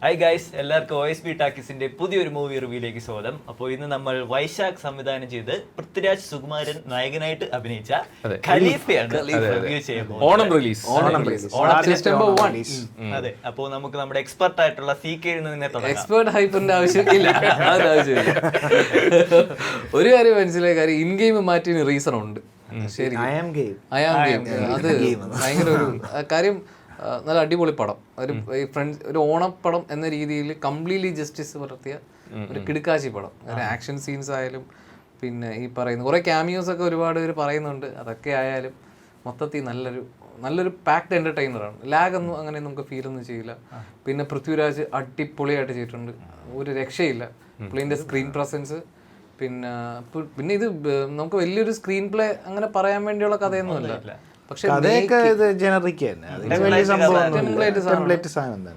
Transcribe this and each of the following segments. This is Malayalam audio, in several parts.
ഹായ് ഗൈസ്, എല്ലാവർക്കും OSB ടാക്കീസിന്റെ പുതിയൊരു മൂവി റിവ്യൂയിലേക്ക് സ്വാഗതം. അപ്പോൾ ഇന്ന് നമ്മൾ വൈശാഖ് സംവിധാനം ചെയ്ത് പൃഥ്വിരാജ് സുകുമാരൻ നായകനായിട്ട് അഭിനയിച്ച ഖലീഫയാണ് റിവ്യൂ ചെയ്യുന്നത്. ഓണം റിലീസ്. അതെ, അപ്പോൾ നമുക്ക് നമ്മുടെ എക്സ്പെർട്ട് ആയിട്ടുള്ള CK തന്നെ തുടങ്ങാം. എക്സ്പെർട്ട് ഹൈപ്പിന്റെ ആവശ്യമില്ല. ഒരു കാര്യം മനസ്സിലായ കാര്യം, ഇൻ ഗെയിം മാറ്റിന് റീസൺ ഉണ്ട്. ശരി, അത് ഭയങ്കര ഒരു കാര്യം. നല്ല അടിപൊളി പടം, ഒരു ഓണപ്പടം എന്ന രീതിയിൽ കംപ്ലീറ്റ്ലി ജസ്റ്റിസ് പുലർത്തിയ ഒരു കിടുക്കാച്ചി പടം. ആക്ഷൻ സീൻസ് ആയാലും പിന്നെ ഈ പറയുന്ന കുറേ ക്യാമിയോസ് ഒക്കെ ഒരുപാട് പേര് പറയുന്നുണ്ട്. അതൊക്കെ ആയാലും മൊത്തത്തിൽ നല്ലൊരു പാക്ഡ് എന്റർടൈനറാണ്. ലാഗ് ഒന്നും അങ്ങനെ നമുക്ക് ഫീൽ ഒന്നും ചെയ്യില്ല. പിന്നെ പൃഥ്വിരാജ് അടിപൊളിയായിട്ട് ചെയ്തിട്ടുണ്ട്, ഒരു രക്ഷയില്ല. പുള്ളിൻ്റെ സ്ക്രീൻ പ്രസൻസ്, പിന്നെ ഇത് നമുക്ക് വലിയൊരു സ്ക്രീൻ പ്ലേ അങ്ങനെ പറയാൻ വേണ്ടിയുള്ള കഥയൊന്നുമല്ല.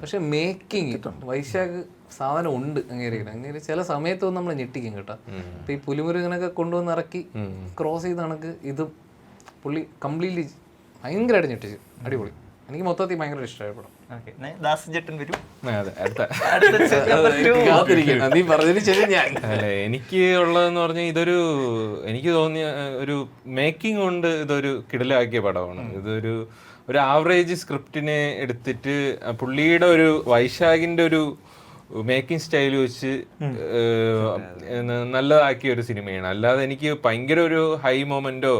പക്ഷെ മേക്കിംഗ് വൈശാഖ് സാധനം ഉണ്ട്. അങ്ങനെ ചില സമയത്തൊന്നും നമ്മൾ ഞെട്ടിക്കും കേട്ടോ. ഇപ്പൊ ഈ പുലിമുരുകനൊക്കെ കൊണ്ടുവന്ന് ഇറക്കി ക്രോസ് ചെയ്ത കണക്ക് ഇതും പുള്ളി കംപ്ലീറ്റ്ലി ഭയങ്കരമായിട്ട് ഞെട്ടിച്ചു. അടിപൊളി. എനിക്ക് മൊത്തത്തിൽ ഭയങ്കര ഇഷ്ടമായ പടം. എനിക്ക് ഉള്ളതെന്ന് പറഞ്ഞാൽ എനിക്ക് തോന്നിയ ഒരു മേക്കിംഗ് കൊണ്ട് ഇതൊരു കിടിലാക്കിയ പടമാണ്. ഒരു ആവറേജ് സ്ക്രിപ്റ്റിനെ എടുത്തിട്ട് പുള്ളിയുടെ ഒരു വൈശാഖിന്റെ ഒരു മേക്കിംഗ് സ്റ്റൈൽ വെച്ച് നല്ലതാക്കിയ ഒരു സിനിമയാണ്. അല്ലാതെ എനിക്ക് ഭയങ്കര ഒരു ഹൈ മൊമെന്റോ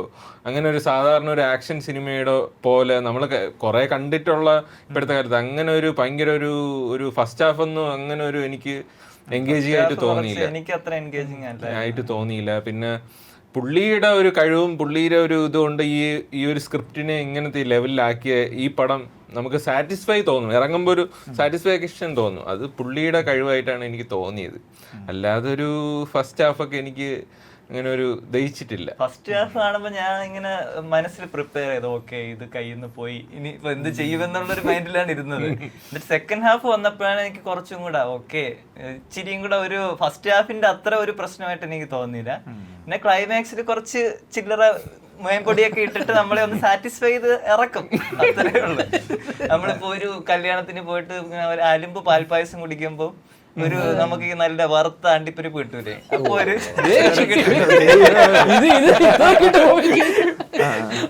അങ്ങനെ ഒരു സാധാരണ ഒരു ആക്ഷൻ സിനിമയുടെ പോലെ നമ്മൾ കുറെ കണ്ടിട്ടുള്ള ഇപ്പോഴത്തെ കാലത്ത് അങ്ങനെ ഒരു ഭയങ്കര ഒരു ഫസ്റ്റ് ഹാഫ് ഒന്നും അങ്ങനെ ഒരു എനിക്ക് എൻഗേജിങ് ആയിട്ട് തോന്നിയില്ല. പിന്നെ പുള്ളിയുടെ ഒരു കഴിവും പുള്ളിയുടെ ഒരു ഇതുകൊണ്ട് ഈ ഒരു സ്ക്രിപ്റ്റിനെ ഇങ്ങനത്തെ ലെവലിലാക്കിയ ഈ പടം നമുക്ക് സാറ്റിസ്ഫൈ തോന്നും. ഇറങ്ങുമ്പോൾ ഒരു സാറ്റിസ്ഫാക്ഷൻ തോന്നും. അത് പുള്ളിയുടെ കഴിവായിട്ടാണ് എനിക്ക് തോന്നിയത്. അല്ലാതെ ഒരു ഫസ്റ്റ് ഹാഫൊക്കെ എനിക്ക് അങ്ങനെ ഒരു ദഹിച്ചിട്ടില്ല. ഫസ്റ്റ് ഹാഫ് കാണുമ്പോൾ ഞാൻ ഇങ്ങനെ മനസ്സിൽ പ്രിപ്പയർ ചെയ്തു, ഓക്കെ ഇത് കയ്യിൽ നിന്ന് പോയി, ഇനി ഇപ്പൊ എന്ത് ചെയ്യുമെന്നുള്ളൊരു മൈൻഡിലാണ് ഇരുന്നത്. എന്നിട്ട് സെക്കൻഡ് ഹാഫ് വന്നപ്പോഴാണ് എനിക്ക് കുറച്ചും കൂടെ ഇച്ചിരിയും കൂടെ ഒരു ഫസ്റ്റ് ഹാഫിന്റെ അത്ര ഒരു പ്രശ്നമായിട്ട് എനിക്ക് തോന്നിയില്ല. പിന്നെ ക്ലൈമാക്സിൽ കുറച്ച് ചില്ലറ മേമ്പൊടിയൊക്കെ ഇട്ടിട്ട് നമ്മളെ ഒന്ന് സാറ്റിസ്ഫൈ ചെയ്ത് ഇറക്കും, അത്രേ ഉള്ളു. നമ്മളിപ്പോ ഒരു കല്യാണത്തിന് പോയിട്ട് അലുമ്പ് പാൽപ്പായസം കുടിക്കുമ്പോ നമുക്ക് നല്ല വറുത്ത അണ്ടിപ്പരിപ്പ് കിട്ടൂലേ, അപ്പൊ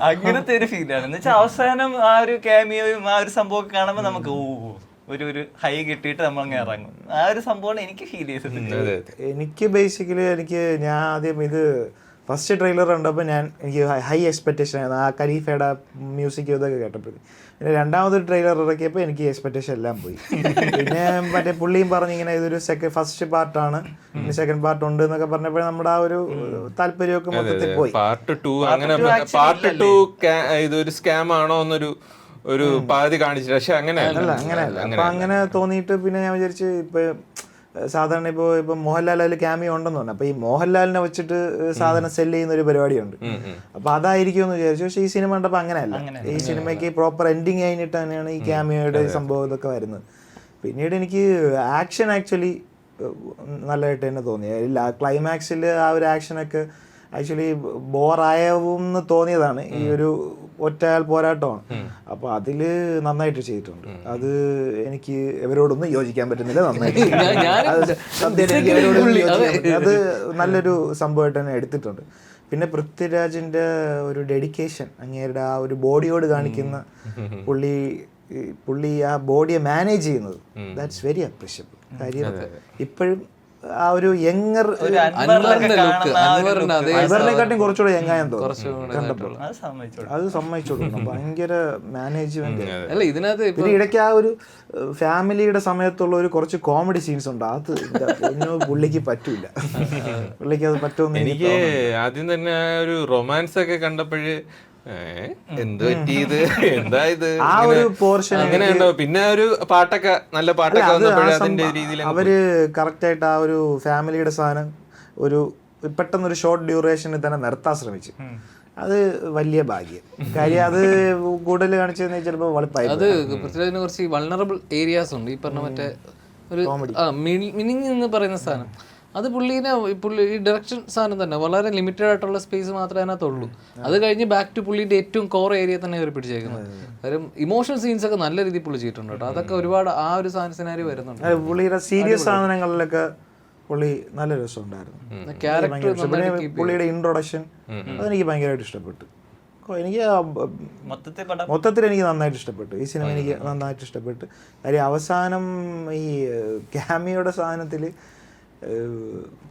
അങ്ങനത്തെ ഒരു ഫീലാണ്. എന്ന് വെച്ചാൽ അവസാനം ആ ഒരു ക്യാമിയോയും ആ ഒരു സംഭവം കാണുമ്പോ നമുക്ക് ഒരു ഹൈ കിട്ടിയിട്ട് നമ്മളങ്ങ് ഇറങ്ങും. ആ ഒരു സംഭവമാണ് എനിക്ക് ഫീൽ ചെയ്തത്. എനിക്ക് ബേസിക്കലി ഞാൻ ആദ്യം ഇത് ഫസ്റ്റ് ട്രെയിലർ കണ്ടപ്പോൾ എനിക്ക് ഹൈ എക്സ്പെക്റ്റേഷൻ ആയിരുന്നു. ആ ഖലീഫയുടെ മ്യൂസിക് ഇതൊക്കെ കേട്ടപ്പോൾ. പിന്നെ രണ്ടാമതൊരു ട്രെയിലർ ഇറക്കിയപ്പോൾ എനിക്ക് എക്സ്പെക്റ്റേഷൻ എല്ലാം പോയി. പിന്നെ മറ്റേ പുള്ളിയും പറഞ്ഞിങ്ങനെ ഇതൊരു ഫസ്റ്റ് പാർട്ടാണ്, പിന്നെ സെക്കൻഡ് പാർട്ട് ഉണ്ട് എന്നൊക്കെ പറഞ്ഞപ്പോൾ നമ്മുടെ ആ ഒരു താല്പര്യമൊക്കെ മൊത്തത്തിൽ പോയി. പാർട്ട് 2 ഇതൊരു സ്കാം ആണോ എന്നൊരു പാതി കാണിച്ചില്ല. പക്ഷെ അങ്ങനെയല്ല. അപ്പൊ അങ്ങനെ തോന്നിയിട്ട് പിന്നെ ഞാൻ വിചാരിച്ച് ഇപ്പൊ സാധാരണ ഇപ്പൊ മോഹൻലാൽ അതിൽ ക്യാമിയോ ഉണ്ടെന്ന് പറഞ്ഞു. അപ്പൊ ഈ മോഹൻലാലിനെ വെച്ചിട്ട് സാധനം സെല് ചെയ്യുന്ന ഒരു പരിപാടിയുണ്ട്. അപ്പൊ അതായിരിക്കും എന്ന് വിചാരിച്ചു. പക്ഷെ ഈ സിനിമ കണ്ടപ്പോ അങ്ങനെയല്ല. ഈ സിനിമയ്ക്ക് പ്രോപ്പർ എൻഡിങ് കഴിഞ്ഞിട്ട് തന്നെയാണ് ഈ ക്യാമിയോയുടെ സംഭവം ഇതൊക്കെ വരുന്നത്. പിന്നീട് എനിക്ക് ആക്ഷൻ ആക്ച്വലി നല്ലതായിട്ട് തന്നെ തോന്നി. ക്ലൈമാക്സിൽ ആ ഒരു ആക്ഷനൊക്കെ ആക്ച്വലി ബോറായെന്ന് തോന്നിയതാണ്. ഈ ഒരു ഒറ്റയാൾ പോരാട്ടമാണ്. അപ്പൊ അതില് നന്നായിട്ട് ചെയ്തിട്ടുണ്ട്. അത് എനിക്ക് ഇവരോടൊന്നും യോജിക്കാൻ പറ്റുന്നില്ല. നന്നായിട്ട് അത് നല്ലൊരു സംഭവമായിട്ട് തന്നെ എടുത്തിട്ടുണ്ട്. പിന്നെ പൃഥ്വിരാജിന്റെ ഒരു ഡെഡിക്കേഷൻ, അങ്ങേരുടെ ആ ഒരു ബോഡിയോട് കാണിക്കുന്ന പുള്ളി ആ ബോഡിയെ മാനേജ് ചെയ്യുന്നത്, ദാറ്റ്സ് വെരി അപ്രീഷിയബിൾ. കാര്യം ഇപ്പോഴും ആ ഒരു യങ്ങർ ഇവരിനെക്കാട്ടും കുറച്ചുകൂടെ യങ്ങായെന്ന് തോന്നുന്നു കണ്ടപ്പോൾ. അത് സമ്മതിച്ചോളൂ, ഭയങ്കര മാനേജ്മെന്റ്. പിന്നെ ഇടയ്ക്ക് ആ ഒരു ഫാമിലിയുടെ സമയത്തുള്ള ഒരു കുറച്ച് കോമഡി സീൻസ് ഉണ്ട്. അത് പുള്ളിക്ക് പറ്റൂല. പുള്ളിക്ക് അത് പറ്റുമെന്ന് എനിക്ക് ആദ്യം തന്നെ ഒരു റൊമാൻസ് ഒക്കെ കണ്ടപ്പോഴ് എന്ത് പറ്റിയത്, എന്താ ഇത്, ആ ഒരു പോർഷൻ അങ്ങനെ ഉണ്ടോ. പിന്നെ ഒരു പാട്ടൊക്കെ നല്ല പാട്ടൊക്കെ വന്നപ്പോഴേ അതിന്റെ രീതിയിൽ അവര് കറക്റ്റ് ആയിട്ട് ആ ഒരു ഫാമിലിയുടെ സാധനം ഒരു പെട്ടെന്നൊരു ഷോർട്ട് ഡ്യൂറേഷനിൽ തന്നെ നിർത്താൻ ശ്രമിച്ചു. അത് വലിയ ഭാഗ്യം. കാര്യം അത് കൂടുതൽ കാണിച്ചതെന്ന് ചിലപ്പോൾ വളിപ്പായി. അത് പൃഥ്വിരാജിന് കുറച്ച് വൾണറബിൾ ഏരിയാസ് ഉണ്ട്. ഈ പറഞ്ഞ മറ്റേ ഒരു മീനിങ് എന്ന് പറയുന്ന സാധനം അത് പുള്ളി ഈ ഡയറക്ഷൻ സാധനം തന്നെ വളരെ ലിമിറ്റഡ് ആയിട്ടുള്ള സ്പേസ് മാത്രമേ അതിനകത്തുള്ളൂ. അത് കഴിഞ്ഞ് ബാക്ക് ടു പുള്ളിന്റെ ഏറ്റവും കോർ ഏരിയ തന്നെ കയറി പിടിച്ചേക്കുന്നത്. കാര്യം ഇമോഷണൽ സീൻസ് ഒക്കെ നല്ല രീതിയിൽ പുള്ളി ചെയ്തിട്ടുണ്ട് കേട്ടോ. അതൊക്കെ ഒരുപാട് ആ ഒരു സിനാരി വരുന്നുണ്ട്. പുള്ളിയുടെ സീരിയസ് സാധനങ്ങളിലൊക്കെ പുള്ളി നല്ല രസമുണ്ടായിരുന്നു. ക്യാരക്ടർ പുള്ളിയുടെ ഇൻട്രൊഡക്ഷൻ അതെനിക്ക് ഭയങ്കരമായിട്ട് ഇഷ്ടപ്പെട്ടു. എനിക്ക് മൊത്തത്തിൽ എനിക്ക് നന്നായിട്ട് ഇഷ്ടപ്പെട്ടു ഈ സിനിമ. എനിക്ക് നന്നായിട്ട് ഇഷ്ടപ്പെട്ടു. കാര്യം അവസാനം ഈ ക്യാമിയോയുടെ സാധനത്തിൽ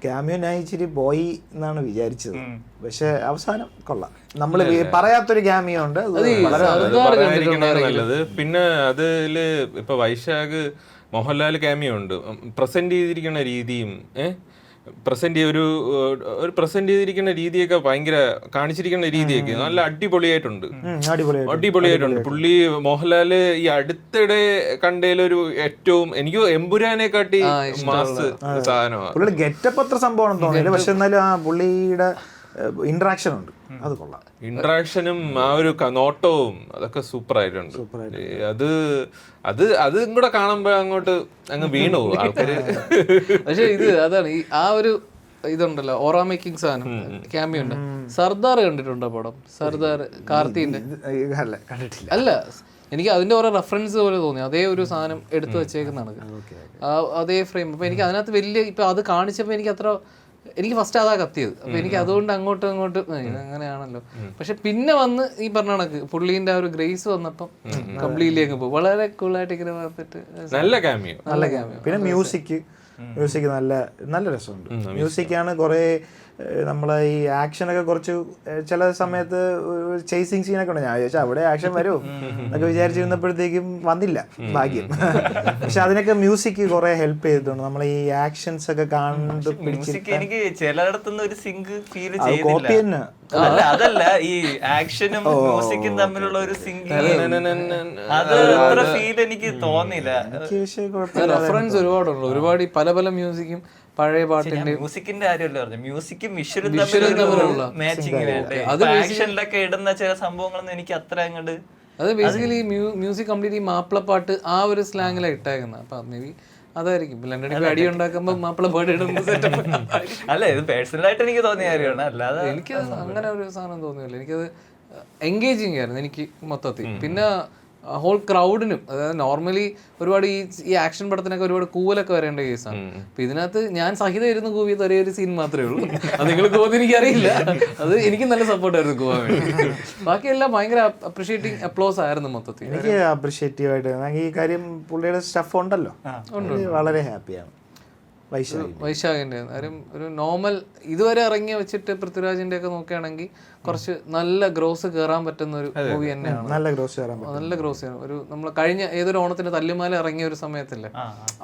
ക്യാമിയോ ഞാൻ ഇച്ചിരി പോയി എന്നാണ് വിചാരിച്ചത്. പക്ഷെ അവസാനം കൊള്ളാം. നമ്മൾ പറയാത്തൊരു ക്യാമിയോ ഉണ്ട്, നല്ലത്. പിന്നെ അതില് ഇപ്പൊ വൈശാഖ് മോഹൻലാൽ ക്യാമിയോ ഉണ്ട്. പ്രസന്റ് ചെയ്തിരിക്കുന്ന രീതിയും പ്രസന്റ് ചെയ്തിരിക്കുന്ന രീതിയൊക്കെ ഭയങ്കര കാണിച്ചിരിക്കുന്ന രീതിയൊക്കെ നല്ല അടിപൊളിയായിട്ടുണ്ട്. പുള്ളി മോഹൻലാല് ഈ അടുത്തിടെ കണ്ടതിലൊരു ഏറ്റവും എനിക്ക് എമ്പുരാനെ കാട്ടി മാസ് സാധനമാണ്. ഗെറ്റപ്പ് അത്ര സംഭവം തോന്നിയില്ല, പക്ഷെ എന്നാലും ആ പുള്ളിയുടെ ഇന്ററാക്ഷൻ ഉണ്ട്, അത് കൊള്ളാം. ഇന്ററാക്ഷനും ആ ഒരു നോട്ടവും അതൊക്കെ സൂപ്പർ ആയിട്ടുണ്ട്. അതും കൂടെ കാണുമ്പോ അങ്ങോട്ട് അങ്ങ് വീണു ആൾക്കാര്. പക്ഷെ ഇത് അതാണ് ഈ ആ ഒരു ഇതുണ്ടല്ലോ ഓറ മേക്കിംഗ് സാധനം ക്യാമിയോ ഉണ്ട്. സർദാർ കണ്ടിട്ടുണ്ടോ പടം? സർദാർ കാർത്തിന്റെ അല്ല, എനിക്ക് അതിന്റെ ഓരോ റെഫറൻസ് പോലെ തോന്നി. അതേ ഒരു സാധനം എടുത്തു വെച്ചേക്കുന്നതാണ്, അതേ ഫ്രെയിം. അപ്പൊ എനിക്ക് അതിനകത്ത് വലിയ ഇപ്പൊ അത് കാണിച്ചപ്പോ എനിക്ക് ഫസ്റ്റ് അതാ കത്തിയത്. അപ്പൊ എനിക്ക് അതുകൊണ്ട് അങ്ങോട്ടും അങ്ങനെയാണല്ലോ. പക്ഷെ പിന്നെ വന്ന് ഈ പറഞ്ഞ കണക്ക് പുള്ളീന്റെ ആ ഒരു ഗ്രേസ് വന്നപ്പം കംപ്ലീറ്റ്ലി അങ്ങ് പോകും. വളരെ കൂളായിട്ട് ഇങ്ങനെ വന്നിട്ട് നല്ല ക്യാമിയോ. പിന്നെ മ്യൂസിക് നല്ല രസമുണ്ട്. മ്യൂസിക്കാണ് കുറെ നമ്മളെ ഈ ആക്ഷനൊക്കെ കുറച്ച് ചില സമയത്ത് ചേസിങ് സീനൊക്കെ ഉണ്ട്. ഞാൻ വിചാരിച്ചാൽ അവിടെ ആക്ഷൻ വരുമോ എന്നൊക്കെ വിചാരിച്ചിരുന്നപ്പോഴത്തേക്കും വന്നില്ല, ഭാഗ്യം. പക്ഷെ അതിനൊക്കെ മ്യൂസിക് കുറെ ഹെൽപ്പ് ചെയ്തിട്ടുണ്ട്. നമ്മൾ ഈ ആക്ഷൻസ് ഒക്കെ കണ്ട് എനിക്ക് ചിലയിടത്തുനിന്ന് ഒരു സിങ്ക് ഫീൽ കോപ്പി തന്നെ. അതല്ല, ഈ ആക്ഷനും മ്യൂസിക്കും തമ്മിലുള്ള ഒരു സിങ്ക് അത് അത്ര ഫീൽ എനിക്ക് തോന്നിയില്ല. റെഫറൻസ് ഒരുപാടുണ്ട്, ഒരുപാട് പല പല മ്യൂസിക്കും പഴയ പാട്ടിന്റെ മ്യൂസിക്കിന്റെ കാര്യമല്ല പറഞ്ഞു. മ്യൂസിക്കും വിഷ്വലും തമ്മിലുള്ള മാച്ചിങ് വേണ്ടേ? ആക്ഷനിലൊക്കെ ഇടുന്ന ചില സംഭവങ്ങളൊന്നും എനിക്ക് അത്ര അങ്ങോട്ട്. അത് ബേസിക്കലി മ്യൂസിക് കംപ്ലീറ്റ് ഈ മാപ്പിളപ്പാട്ട് ആ ഒരു സ്ലാങ്ങിലാണ് ഇട്ടേക്കുന്നത്. അപ്പൊ മേ ബി അതായിരിക്കും ലണ്ടനിൽ അടി ഉണ്ടാക്കുമ്പോ മാപ്പിള പാട്ട് ഇടുന്ന സെറ്റപ്പ്. അല്ല, ഇത് പേഴ്സണലായിട്ട് എനിക്ക് തോന്നിയ കാര്യമാണ്, അല്ലാതെ എനിക്ക് അങ്ങനെ ഒരു സാധനം തോന്നിയില്ല. എനിക്കത് എൻഗേജിങ് ആയിരുന്നു എനിക്ക് മൊത്തത്തിൽ. പിന്നെ ഹോൾ ക്രൗഡിനും, അതായത് നോർമലി ഒരുപാട് ഈ ആക്ഷൻ പടത്തിനൊക്കെ ഒരുപാട് കൂവലൊക്കെ വരേണ്ട കേസാണ്. അപ്പൊ ഇതിനകത്ത് ഞാൻ സഹിതം ഇരുന്ന് കൂവിയത് ഒരേ ഒരു സീൻ മാത്രമേ ഉള്ളൂ. അത് നിങ്ങൾ കൂവെന്ന് എനിക്കറിയില്ല, അത് എനിക്ക് നല്ല സപ്പോർട്ടായിരുന്നു കൂവാൻ വേണ്ടി. ബാക്കിയെല്ലാം ഭയങ്കര അപ്രീഷിയേറ്റിംഗ് അപ്ലോസ് ആയിരുന്നു മൊത്തത്തിൽ. എനിക്ക് അപ്രീഷിയേറ്റീവ് ആയിട്ട് ഈ കാര്യം പുള്ളിയുടെ സ്റ്റഫ് ഉണ്ടല്ലോ, വളരെ ഹാപ്പിയാണ്. വൈശാഖിന്റെ കാര്യം ഒരു നോർമൽ ഇതുവരെ ഇറങ്ങി വെച്ചിട്ട് പൃഥ്വിരാജിന്റെ ഒക്കെ നോക്കുകയാണെങ്കിൽ കുറച്ച് നല്ല ഗ്രോസ് കയറാൻ പറ്റുന്ന ഒരു മൂവി തന്നെയാണ്. നല്ല ഗ്രോസ് കയറാൻ ഒരു നമ്മൾ കഴിഞ്ഞ ഏതൊരു ഓണത്തിന് തല്ലുമാല ഇറങ്ങിയ ഒരു സമയത്തല്ലേ,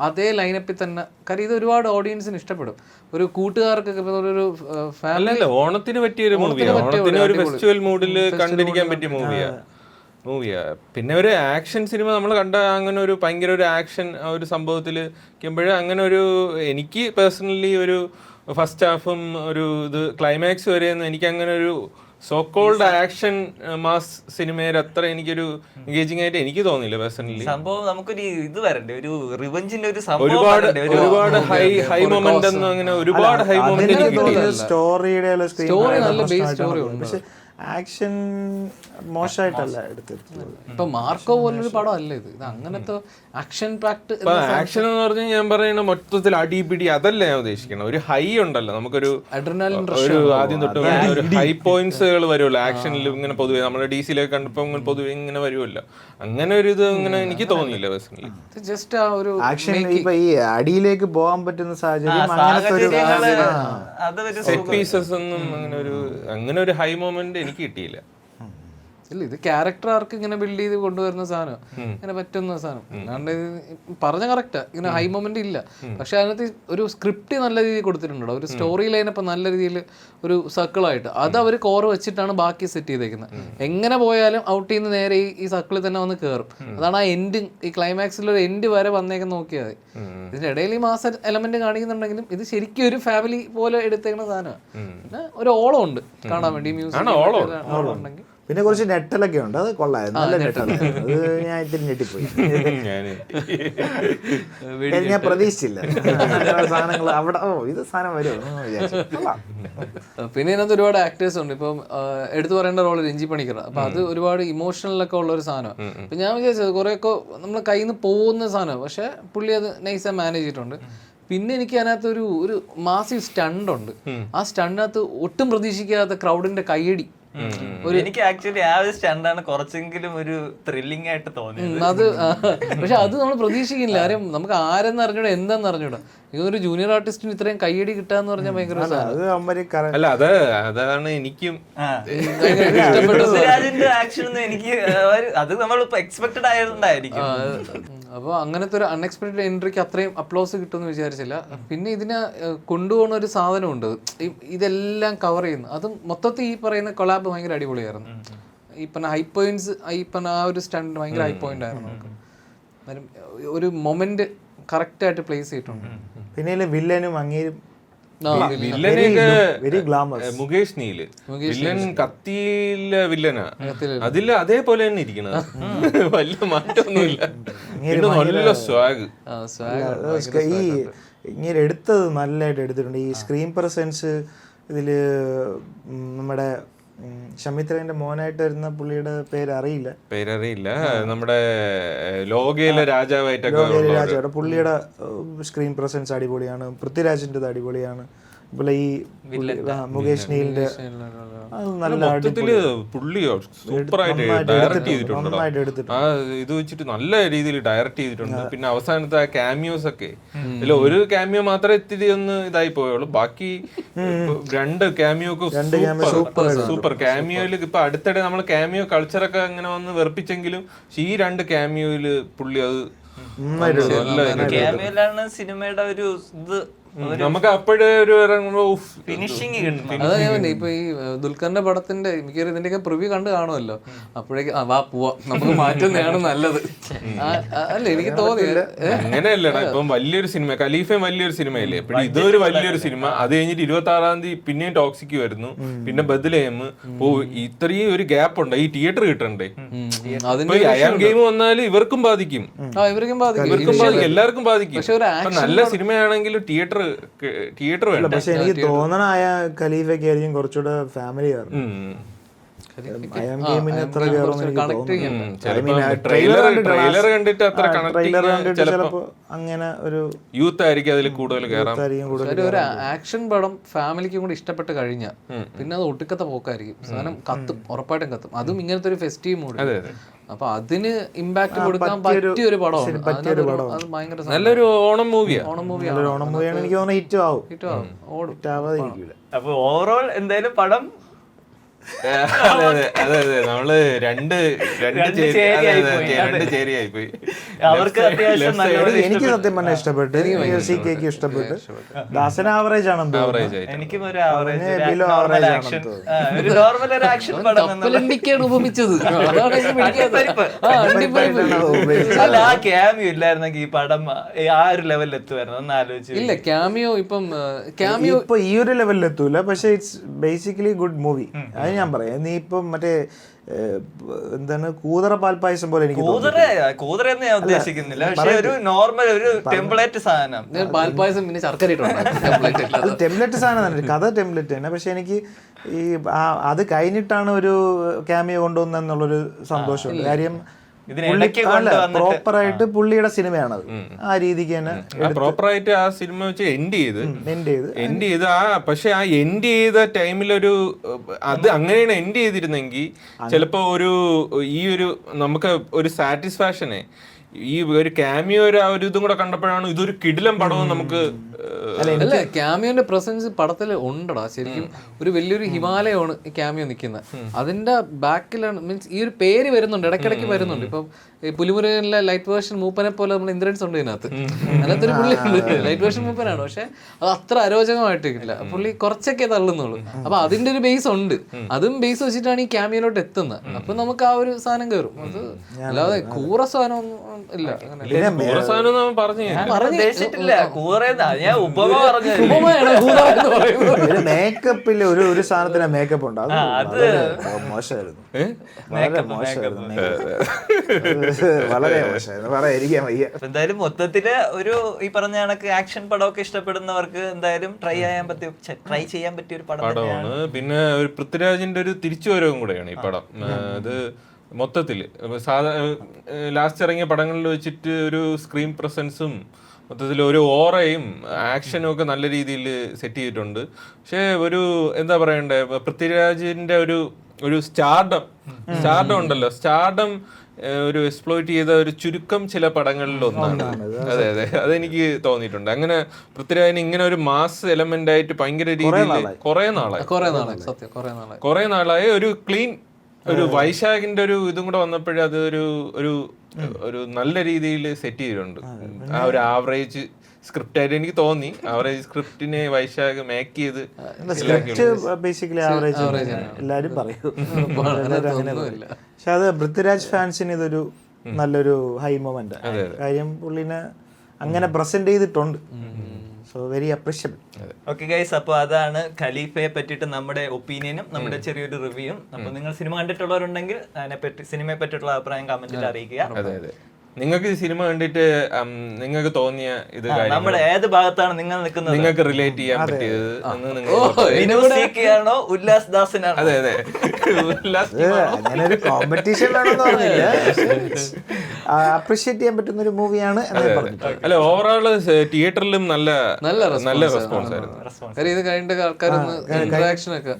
അതേ ലൈനപ്പിൽ തന്നെ. കാര്യം ഇത് ഒരുപാട് ഓഡിയൻസിന് ഇഷ്ടപ്പെടും. ഒരു കൂട്ടുകാർക്കൊക്കെ ഒരു ഫാമിലി ഓണത്തിന് പറ്റിയ ഒരു മൂവിയാണ്, ഒരു ഫെസ്റ്റിവൽ മൂഡിൽ കണ്ടിരിക്കാൻ പറ്റിയ മൂവിയാ. പിന്നെ ഒരു ആക്ഷൻ സിനിമ നമ്മൾ കണ്ട അങ്ങനെ ഒരു ഭയങ്കര ഒരു ആക്ഷൻ ഒരു സംഭവത്തിൽ നിൽക്കുമ്പോഴേ അങ്ങനെ ഒരു എനിക്ക് പേഴ്സണലി ഒരു ഫസ്റ്റ് ഹാഫും ഒരു ഇത് ക്ലൈമാക്സ് വരെയൊന്നും എനിക്ക് അങ്ങനെ ഒരു സോ കോൾഡ് ആക്ഷൻ മാസ് സിനിമയിൽ അത്ര എനിക്കൊരു എൻഗേജിംഗ് ആയിട്ട് എനിക്ക് തോന്നില്ല പേഴ്സണലി. സംഭവം നമുക്കൊരു ഇത് വരണ്ടേ, ഒരു റിവഞ്ചിന്റെ ഒരു ഒരുപാട് ഹൈ മൊമെന്റ് ഒന്നും അങ്ങനെ ഒരുപാട് ഹൈ മൊമെന്റ് എനിക്ക് കിട്ടിയില്ല. സ്റ്റോറി നല്ല ബേസ് സ്റ്റോറി ഉണ്ട്, പക്ഷെ ആക്ഷൻ മോശമായിട്ടല്ല എടുത്തിട്ടുള്ളത്. ഇപ്പൊ മാർക്കോ പോലൊരു പടം അല്ല ഇത്. അങ്ങനത്തെ ആക്ഷൻ പാക്ട് ആക്ഷൻ എന്ന് പറഞ്ഞാൽ ഞാൻ പറയുന്ന മൊത്തത്തിൽ അടിപിടി അതല്ല ഞാൻ ഉദ്ദേശിക്കണം. ഒരു ഹൈ ഉണ്ടല്ലോ, നമുക്കൊരു ആദ്യം തൊട്ട് ഒരു ഹൈ പോയിന്റ്സുകൾ വരുമല്ലോ ആക്ഷനിൽ. ഇങ്ങനെ പൊതുവെ നമ്മുടെ DC-യിലൊക്കെ കണ്ടപ്പോ പൊതുവെ ഇങ്ങനെ വരുമല്ലോ, അങ്ങനെ ഒരു ഇത് അങ്ങനെ എനിക്ക് തോന്നിയില്ല പേഴ്സണലി. ജസ്റ്റ് ആ ഒരു ആക്ഷൻ ഇപ്പൊ ഈ അടിയിലേക്ക് പോകാൻ പറ്റുന്ന സാഹചര്യം, സെറ്റ് പീസസ് ഒന്നും അങ്ങനെ ഒരു ഹൈ മൊമെന്റ് എനിക്ക് കിട്ടിയില്ല. ഇല്ല, ഇത് ക്യാരക്ടർ ആർക്ക് ഇങ്ങനെ ബിൽഡ് ചെയ്ത് കൊണ്ടുവരുന്ന സാധനം, ഇങ്ങനെ പറ്റുന്ന സാധനം. അല്ലാണ്ട് പറഞ്ഞ കറക്റ്റാ, ഇങ്ങനെ ഹൈ മൊമെന്റ് ഇല്ല. പക്ഷെ അതിനകത്ത് ഒരു സ്ക്രിപ്റ്റ് നല്ല രീതിയിൽ കൊടുത്തിട്ടുണ്ടോ, ഒരു സ്റ്റോറി ലൈനപ്പം നല്ല രീതിയിൽ ഒരു സർക്കിളായിട്ട് അത് അവർ കോർ വെച്ചിട്ടാണ് ബാക്കി സെറ്റ് ചെയ്തേക്കുന്നത്. എങ്ങനെ പോയാലും ഔട്ട് ചെയ്യുന്ന നേരെ ഈ സർക്കിളിൽ തന്നെ വന്ന് കയറും. അതാണ് ആ എൻഡ്, ഈ ക്ലൈമാക്സിൽ ഒരു എൻഡ് വരെ വന്നേക്കാൻ നോക്കിയാൽ മതി. ഇതിന്റെ ഇടയിൽ ഈ മാസ എലമെന്റ് കാണിക്കുന്നുണ്ടെങ്കിലും ഇത് ശരിക്കും ഒരു ഫാമിലി പോലെ എടുത്തേക്കുന്ന സാധനമാണ്. പിന്നെ ഒരു ഓളം ഉണ്ട് കാണാൻ വേണ്ടി, മ്യൂസിക് ഉണ്ടെങ്കിൽ പിന്നെ കുറച്ച് നെട്ടലൊക്കെ ഉണ്ട്, അത് കൊള്ളായിരുന്നു, നല്ല നെട്ടലായിരുന്നു. അത് ഞാൻ ഇത്തിരി ഞെട്ടിപ്പോയി. ഞാൻ പ്രതീക്ഷിച്ചില്ല സാധനങ്ങൾ അവിടെ. ഇത് സാധനം വരുമോ വിചാരിച്ചു. പിന്നെ ഇതിനകത്ത് ഒരുപാട് ആക്ടേഴ്സ് ഉണ്ട്. ഇപ്പം എടുത്തു പറയേണ്ട റോള് രഞ്ജി പണിക്കർ. അപ്പൊ അത് ഒരുപാട് ഇമോഷണലൊക്കെ ഉള്ള ഒരു സാധനം. അപ്പൊ ഞാൻ വിചാരിച്ചത് കുറെയൊക്കെ നമ്മളെ കയ്യിൽ നിന്ന് പോകുന്ന സാധനം, പക്ഷെ പുള്ളി അത് നൈസായി മാനേജ് ചെയ്തിട്ടുണ്ട്. പിന്നെ എനിക്ക് അതിനകത്ത് ഒരു മാസീവ് സ്റ്റണ്ട് ഉണ്ട്. ആ സ്റ്റണ്ടിനകത്ത് ഒട്ടും പ്രതീക്ഷിക്കാത്ത ക്രൗഡിന്റെ കയ്യടി. എനിക്ക് ആക്ച്വലി ആ ഒരു സ്റ്റണ്ടാണ് കുറച്ചെങ്കിലും ഒരു ത്രില്ലിംഗ് ആയിട്ട് തോന്നിയത്. അത് പക്ഷെ അത് നമ്മൾ പ്രതീക്ഷിക്കില്ല. ആരും നമുക്ക് ആരെന്ന് അറിഞ്ഞൂടാ, എന്താന്ന് അറിഞ്ഞൂടാ. ഇതൊരു ജൂനിയർ ആർട്ടിസ്റ്റിന് ഇത്രയും കയ്യടി കിട്ടാന്ന് പറഞ്ഞാൽ ഭയങ്കര അല്ല, അതാണ് എനിക്കും പൃഥ്വിരാജിന്റെ ആക്ഷൻ ഒന്നും എനിക്ക് അത് നമ്മളിപ്പോ എക്സ്പെക്ടഡ് ആയതുകൊണ്ടായിരിക്കും. അപ്പോൾ അങ്ങനത്തെ ഒരു അൺഎക്സ്പെക്ടഡ് എൻട്രിക്ക് അത്രയും അപ്ലോസ് കിട്ടുമെന്ന് വിചാരിച്ചില്ല. പിന്നെ ഇതിനെ കൊണ്ടുപോകുന്ന ഒരു സാധനമുണ്ട്, ഇതെല്ലാം കവർ ചെയ്യുന്നു. അതും മൊത്തത്തിൽ ഈ പറയുന്ന കൊളാബ് ഭയങ്കര അടിപൊളിയായിരുന്നു. ഈ പറഞ്ഞ ഹൈ പോയിന്റ്സ്, ഈ പറഞ്ഞ ആ ഒരു സ്റ്റണ്ട് ഭയങ്കര ഹൈ പോയിന്റ് ആയിരുന്നു. നമുക്ക് ഒരു മൊമെന്റ് കറക്റ്റ് ആയിട്ട് പ്ലേസ് ചെയ്തിട്ടുണ്ട്. പിന്നെ വില്ലനും അങ്ങേരും മുകേഷ് നീല് വില്ലൻ കത്തിയില്ല വില്ലനാ, അതില് അതേപോലെ തന്നെ ഇരിക്കണത്, വലിയ മാറ്റമൊന്നുമില്ല. നല്ല സ്വാഗ്. ഈ ഇങ്ങനെ എടുത്തത് നല്ലതായിട്ട് എടുത്തിട്ടുണ്ട്. ഈ സ്ക്രീൻ പ്രസൻസ് ഇതില് നമ്മുടെ ഷമിത്രന്റെ മോനായിട്ട് വരുന്ന പുള്ളിയുടെ പേരറിയില്ല, നമ്മുടെ ലോകയിലെ രാജാവായിട്ടൊക്കെ പുള്ളിയുടെ സ്ക്രീൻ പ്രസൻസ് അടിപൊളിയാണ്. പൃഥ്വിരാജിന്റെ അടിപൊളിയാണ്. അതുപോലെ ഈ മുകേഷ് നീലിന്റെ മൊത്തത്തില് പുള്ളിയോ സൂപ്പറായിട്ട് ഡയറക്റ്റ് ചെയ്തിട്ടുണ്ട്. ആ ഇത് വെച്ചിട്ട് നല്ല രീതിയിൽ ഡയറക്റ്റ് ചെയ്തിട്ടുണ്ട്. പിന്നെ അവസാനത്തെ ആ ക്യാമിയോസ് ഒക്കെ ഇതിൽ ഒരു ക്യാമിയോ മാത്രമേ ഇത്തിരി ഒന്ന് ഇതായി പോയുള്ളൂ. ബാക്കി 2 ക്യാമിയോക്ക് സൂപ്പർ. ക്യാമിയോയില് ഇപ്പൊ അടുത്തിടെ നമ്മൾ ക്യാമിയോ കൾച്ചറൊക്കെ അങ്ങനെ വന്ന് വെറുപ്പിച്ചെങ്കിലും ഈ 2 ക്യാമിയോയില് പുള്ളി അത് ക്യാമിയോയിലാണ് സിനിമയുടെ ഒരു ഇത് നമുക്ക് അപ്പോഴേ ഒരു ഫിനിഷിങ് കിട്ടും. അതാ ഞാൻ പറഞ്ഞത്, ഇപ്പൊ ഈ ദുൽഖറിന്റെ പടത്തിന്റെ മിക്കവാറും ഇതിന്റെയൊക്കെ പ്രിവ്യൂ കണ്ട് കാണുമല്ലോ. അപ്പോഴേക്ക് വാ പോവാ, നമുക്ക് മാറ്റുന്നതാണ് നല്ലത്. അല്ല എനിക്ക് തോന്നിയത് അങ്ങനെയല്ലടാ. ഇപ്പം വലിയൊരു സിനിമ, ഖലീഫയും വലിയൊരു സിനിമയല്ലേ, എപ്പോഴും ഇതൊരു വലിയൊരു സിനിമ. അത് കഴിഞ്ഞിട്ട് 26-ാം തീയതി പിന്നെയും ടോക്സിക് വരുന്നു, പിന്നെ ബദ്ലേം. ഇത്രയും ഒരു ഗ്യാപ്പ് ഉണ്ട്, ഈ തിയേറ്റർ കിട്ടണ്ടേ. അയാം ഗെയിം വന്നാല് ഇവർക്കും ബാധിക്കും, എല്ലാവർക്കും ബാധിക്കും. നല്ല സിനിമയാണെങ്കിലും തിയേറ്റർ വേണം. പക്ഷെ എനിക്ക് തോന്നണ ഖലീഫയ്ക്ക് ആയിരിക്കും കുറച്ചുകൂടെ ഫാമിലി ട്രെയിലർ കണ്ടിട്ട് അത്ര ചിലപ്പോ അങ്ങനെ ഒരു യൂത്ത് ആയിരിക്കും അതിൽ കൂടുതൽ ഒരു ആക്ഷൻ പടം ഫാമിലിക്കും കൂടി ഇഷ്ടപ്പെട്ട് കഴിഞ്ഞാൽ പിന്നെ അത് ഒട്ടുക്കത്തെ പോക്കായിരിക്കും. സാധനം കത്തും, ഉറപ്പായിട്ടും കത്തും. അതും ഇങ്ങനത്തെ ഒരു ഫെസ്റ്റീവ് മൂഡ്. അപ്പൊ അതിന് ഇമ്പാക്ട് കൊടുക്കാൻ പറ്റിയ ഒരു പടമാണ്. അത് ഭയങ്കര നല്ലൊരു ഓണം മൂവിയാണ്. ഓണം മൂവിയാണ്. എനിക്ക് തോന്നുന്നു ഹിറ്റ് ആവും. ഓടും. അപ്പൊ ഓവറോൾ എന്തായാലും പടം അതെ നമ്മള് രണ്ട് ചേരിയായി പോയി. അവർക്ക് അത്യാവശ്യം എനിക്ക് സത്യം പറഞ്ഞാൽ ഇഷ്ടപ്പെട്ടു. CK ഇഷ്ടപ്പെട്ടു. ദാസൻ ആവറേജ് ആണ്. എനിക്കും ഒരു നോർമൽ ആക്ഷൻ പടം ഉപമിച്ചത്. അല്ല, ആ ക്യാമിയോ ഇല്ലായിരുന്നെങ്കിൽ ഈ പടം ആ ഒരു ലെവലിൽ എത്തുമായിരുന്നു. ഒന്ന് ആലോചിച്ചു. ഇല്ല, ക്യാമിയോ ഇപ്പൊ ഈ ഒരു ലെവലിൽ എത്തൂല, പക്ഷെ ഇറ്റ്സ് ബേസിക്കലി ഗുഡ് മൂവി. അത് ഞാൻ പറയാം. നീ ഇപ്പം മറ്റേ എന്താണ് കൂതറ പാൽപ്പായസം പോലെ എനിക്ക് കൂതറയെന്ന് ഞാൻ ഉദ്ദേശിക്കുന്നില്ല, പക്ഷെ ഒരു നോർമൽ ഒരു ടെംപ്ലേറ്റ് സാധനം. പാൽപ്പായസം പിന്നെ ശർക്കര അത് ടെംപ്ലേറ്റ് സാധനം തന്നെ, കഥ ടെംപ്ലേറ്റ് തന്നെ. പക്ഷെ എനിക്ക് ഈ അത് കഴിഞ്ഞിട്ടാണ് ഒരു ക്യാമിയോ കൊണ്ടുവന്നെന്നുള്ളൊരു സന്തോഷമുണ്ട്. കാര്യം പ്രോപ്പറായിട്ട് പുള്ളിയുടെ സിനിമയാണത്. ആ രീതിക്ക് തന്നെ പ്രോപ്പറായിട്ട് ആ സിനിമ വെച്ച് എൻഡ് ചെയ്ത് പക്ഷെ ആ എൻഡ് ചെയ്ത ടൈമിലൊരു അത് അങ്ങനെയാണ് എൻഡ് ചെയ്തിരുന്നെങ്കിൽ ചിലപ്പോ ഈ ഒരു നമുക്ക് ഒരു സാറ്റിസ്ഫാക്ഷനെ ഈ ഒരു ക്യാമിയോ ഒരു ഇതും കൂടെ കണ്ടപ്പോഴാണ് ഇതൊരു കിടിലം പടവും നമുക്ക്. അല്ല, ക്യാമിയോന്റെ പ്രസൻസ് പടത്തിൽ ഉണ്ടടാ ശരിക്കും. ഒരു വലിയൊരു ഹിമാലയമാണ് ഈ ക്യാമിയോ നിൽക്കുന്നത്. അതിന്റെ ബാക്കിലാണ്, മീൻസ് ഈ ഒരു പേര് വരുന്നുണ്ട്, ഇടയ്ക്കിടയ്ക്ക് വരുന്നുണ്ട്. ഇപ്പം ഈ പുലിമുരുകനിലെ ലൈറ്റ് വേർഷൻ മൂപ്പനെ പോലെ നമ്മൾ ഇന്ദ്രൻസ് ഉണ്ട് ഇതിനകത്ത്. അതിനകത്ത് ഒരു പുള്ളി ലൈറ്റ് വേർഷൻ മൂപ്പനാണ്, പക്ഷെ അത് അത്ര അരോചകമായിട്ടില്ല. പുള്ളി കുറച്ചൊക്കെ തള്ളുന്നുള്ളൂ. അപ്പൊ അതിന്റെ ഒരു ബേസ് ഉണ്ട്. അതും ബേസ് വെച്ചിട്ടാണ് ഈ ക്യാമിയോയിലോട്ട് എത്തുന്നത്. അപ്പൊ നമുക്ക് ആ ഒരു സാധനം കയറും. അത് അല്ലാതെ കൂറ സാധനം ഒന്നും ഇല്ല. ഉദ്ദേശിച്ചിട്ടില്ല കൂറ. ഞാൻ ഉപമ പറഞ്ഞു ഉപമയാണ് ഭൂത എന്ന് പറയുന്നത്. മേക്കപ്പിൽ ഒരു സാധനത്തിന് മേക്കപ്പ് ഉണ്ട്, അത് വളരെ മോശമായിരുന്നു. വളരെ മോശമായിരുന്നു വളരെ മോശമായിരുന്നു, പറയാതിരിക്കാൻ വയ്യ. എന്തായാലും മൊത്തത്തില് ഒരു ഈ പറഞ്ഞ കണക്ക് ആക്ഷൻ പടമൊക്കെ ഇഷ്ടപ്പെടുന്നവർക്ക് എന്തായാലും ട്രൈ ചെയ്യാൻ പറ്റിയ ഒരു പടം പടമാണ്. പിന്നെ ഒരു പൃഥ്വിരാജിന്റെ ഒരു തിരിച്ചുവരവും കൂടെയാണ് ഈ പടം. അത് മൊത്തത്തില് ലാസ്റ്റ് ഇറങ്ങിയ പടങ്ങളിൽ വെച്ചിട്ട് ഒരു സ്ക്രീൻ പ്രസൻസും മൊത്തത്തിൽ ഒരു ഓറയും ആക്ഷനും ഒക്കെ നല്ല രീതിയിൽ സെറ്റ് ചെയ്തിട്ടുണ്ട്. പക്ഷേ ഒരു എന്താ പറയണ്ടേ, പൃഥ്വിരാജിന്റെ ഒരു സ്റ്റാർഡം ഉണ്ടല്ലോ, സ്റ്റാർഡം ഒരു എക്സ്പ്ലോയിറ്റ് ചെയ്ത ഒരു ചുരുക്കം ചില പടങ്ങളിൽ ഒന്നാണ്. അതെ അതെ, അതെനിക്ക് തോന്നിയിട്ടുണ്ട്. അങ്ങനെ പൃഥ്വിരാജിന് ഇങ്ങനെ ഒരു മാസ് എലമെന്റ് ആയിട്ട് ഭയങ്കര രീതിയിൽ കുറെ നാളായി ഒരു ക്ലീൻ ഒരു വൈശാഖിന്റെ ഒരു ഇതും കൂടെ വന്നപ്പോഴേ അത് ഒരു നല്ല രീതിയിൽ സെറ്റ് ചെയ്തിട്ടുണ്ട്. ആ ഒരു ആവറേജ് സ്ക്രിപ്റ്റ് ആയിട്ട് എനിക്ക് തോന്നി. ആവറേജ് സ്ക്രിപ്റ്റിനെ വൈശാഖ് മേക്ക് ചെയ്ത് ബേസിക്കലി ആവറേജ് എല്ലാരും പറയും. പക്ഷെ അത് പൃഥ്വിരാജ് ഫാൻസിന് ഇതൊരു നല്ലൊരു ഹൈ മൊമെന്റ്. കാര്യം പുള്ളിനെ അങ്ങനെ പ്രസന്റ് ചെയ്തിട്ടുണ്ട്. So very appreciable. Okay guys, അപ്പോൾ അതാണ് ഖലീഫയെ പറ്റിയിട്ട് നമ്മുടെ ഒപ്പീനിയനും നമ്മുടെ ചെറിയൊരു റിവ്യൂയും. അപ്പോൾ നിങ്ങൾ സിനിമ കണ്ടിട്ടുള്ളവരുണ്ടെങ്കിൽ അതിനെപ്പറ്റി സിനിമയെ പറ്റിയിട്ടുള്ള അഭിപ്രായം കമന്റിൽ അറിയിക്കുക. അതെ അതെ, നിങ്ങൾക്ക് ഈ സിനിമ കണ്ടിട്ട് നിങ്ങൾക്ക് തോന്നിയ ഇത് നമ്മുടെ ഏത് ഭാഗത്താണ് നിങ്ങൾ നിൽക്കുന്നത്, നിങ്ങൾക്ക് റിലേറ്റ് ചെയ്യാൻ പറ്റിയത് എന്ന് നിങ്ങൾ വിനോദ് ഉല്ലാസ് ദാസിനാണോ? അതെ അതെ, അങ്ങനെ ഒരു കോമ്പറ്റീഷൻ വേണമെന്ന് പറഞ്ഞില്ല, അപ്രീഷിയേറ്റ് ചെയ്യാൻ പറ്റുന്ന ഒരു മൂവിയാണ്. അല്ല, ഓവറോള് തിയേറ്ററിലും നല്ല റെസ്പോൺസ് ആയിരുന്നു. കാര്യം ഇത് കഴിഞ്ഞ ആൾക്കാരൊന്ന് ഇന്ററാക്ഷൻ ഒക്കെ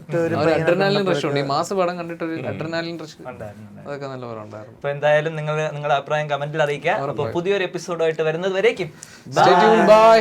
അഡ്രിനാലിൻ റഷ് ഉണ്ട്. ഈ മാസം പടം കണ്ടിട്ടൊരു അഡ്രിനാലിൻ റഷ് അതൊക്കെ നല്ല പോലെ ഉണ്ടായിരുന്നു. അപ്പൊ എന്തായാലും നിങ്ങളുടെ അഭിപ്രായം കമന്റിൽ അറിയിക്കുക. അപ്പൊ പുതിയൊരു എപ്പിസോഡായിട്ട് വരുന്നത് വരേക്കും ബൈ.